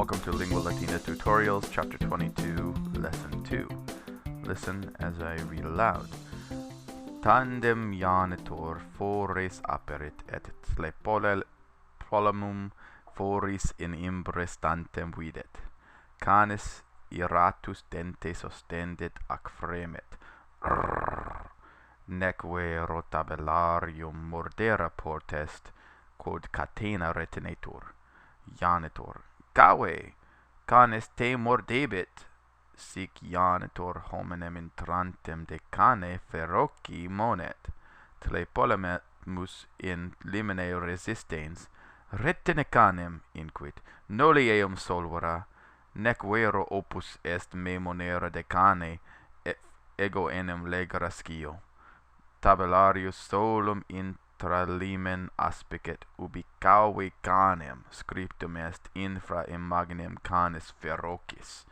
Welcome to Lingua Latina Tutorials, Chapter 22, Lesson 2. Listen as I read aloud. Tandem janitor fores aperit et polemum foris in imbre stantem videt. Canis iratus dentes ostendit ac fremet. Neque rotabellarium mordera portest, quod catena retenetur. Janitor. Cave, canis te mordebit, sic janitor hominem intrantem de cane feroci monet, tle polemus in limine resistens, retene canem inquit, noli eum solvora, nec vero opus est me monera de cane, ego enem legera scio. Tabellarius solum intra limen aspicet, ubi cave canem scriptum est infra imaginem canis ferocis.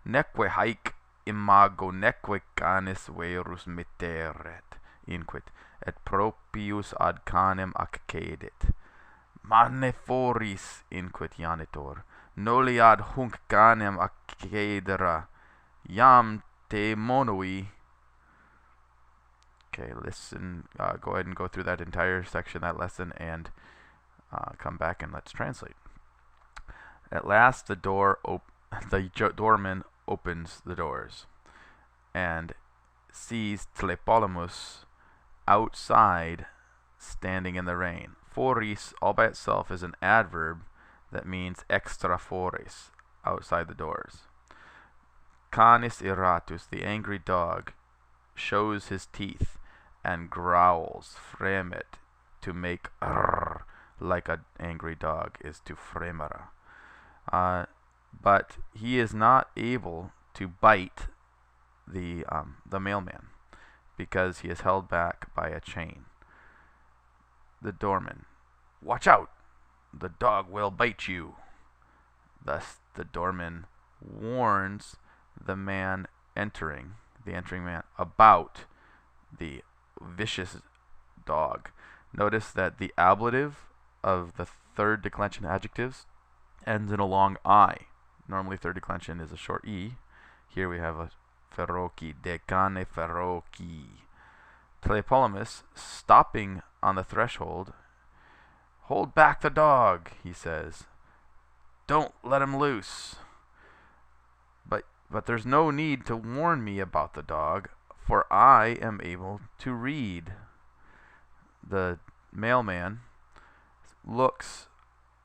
Neque haec imago neque canis verus mitteret, inquit, et propius ad canem accedit. Mane foris, inquit janitor, noli ad hunc canem accedera, iam te monui. Okay, listen, go ahead and go through that entire section, that lesson, and come back and let's translate. At last the doorman opens the doors and sees Tlepolemus outside standing in the rain. Foris all by itself is an adverb that means extra fores, outside the doors. Canis iratus, the angry dog, shows his teeth and growls. Fremet, to make like an angry dog, is to fremera. But he is not able to bite the mailman because he is held back by a chain. The doorman, watch out! The dog will bite you. Thus the doorman warns the entering man about the vicious dog. Notice that the ablative of the third declension adjectives ends in a long I. Normally third declension is a short E. Here we have a feroci, de cane feroci. Tlepolemus, stopping on the threshold, hold back the dog, he says. Don't let him loose. But there's no need to warn me about the dog, for I am able to read. The mailman looks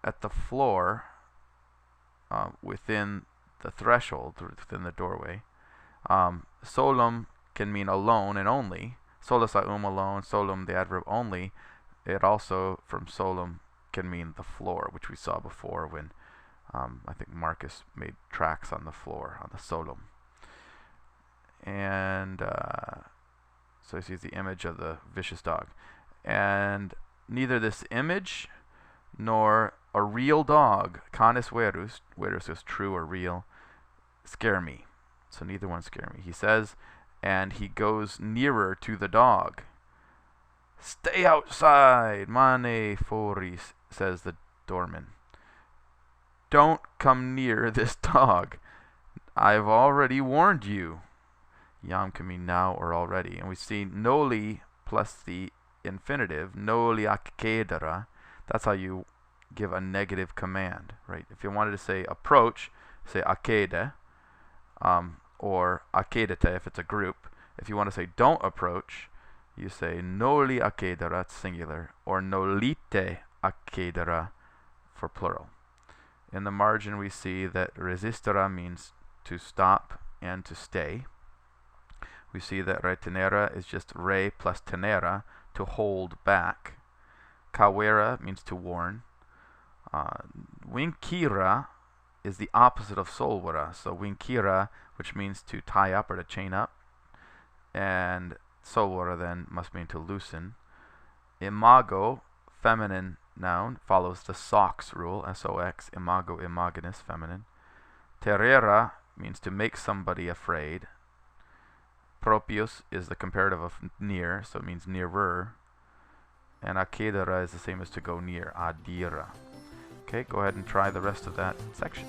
at the floor within the threshold, within the doorway. Solum can mean alone and only. Solus alone, solum the adverb only. It also, from solum, can mean the floor, which we saw before when I think Marcus made tracks on the floor, on the solum. And so he sees the image of the vicious dog. And neither this image nor a real dog, canis verus is true or real, scare me. So neither one scare me. He says, and he goes nearer to the dog. Stay outside, mane foris, says the doorman. Don't come near this dog. I've already warned you. Iam can mean now or already. And we see noli plus the infinitive, noli accedera. That's how you give a negative command, right? If you wanted to say approach, say accede, or accedete if it's a group. If you want to say don't approach, you say noli accedera, it's singular, or nolite accedera for plural. In the margin we see that resistera means to stop and to stay. We see that retenera is just re plus tenera, to hold back. Cavera means to warn. Vincira is the opposite of solvora. So vincira, which means to tie up or to chain up, and solvora then must mean to loosen. Imago, feminine noun, follows the SOX rule, S-O-X, imago, imaginus, feminine. Terrera means to make somebody afraid. Propius is the comparative of near, so it means nearer. And accedera is the same as to go near, adira. Okay, go ahead and try the rest of that section.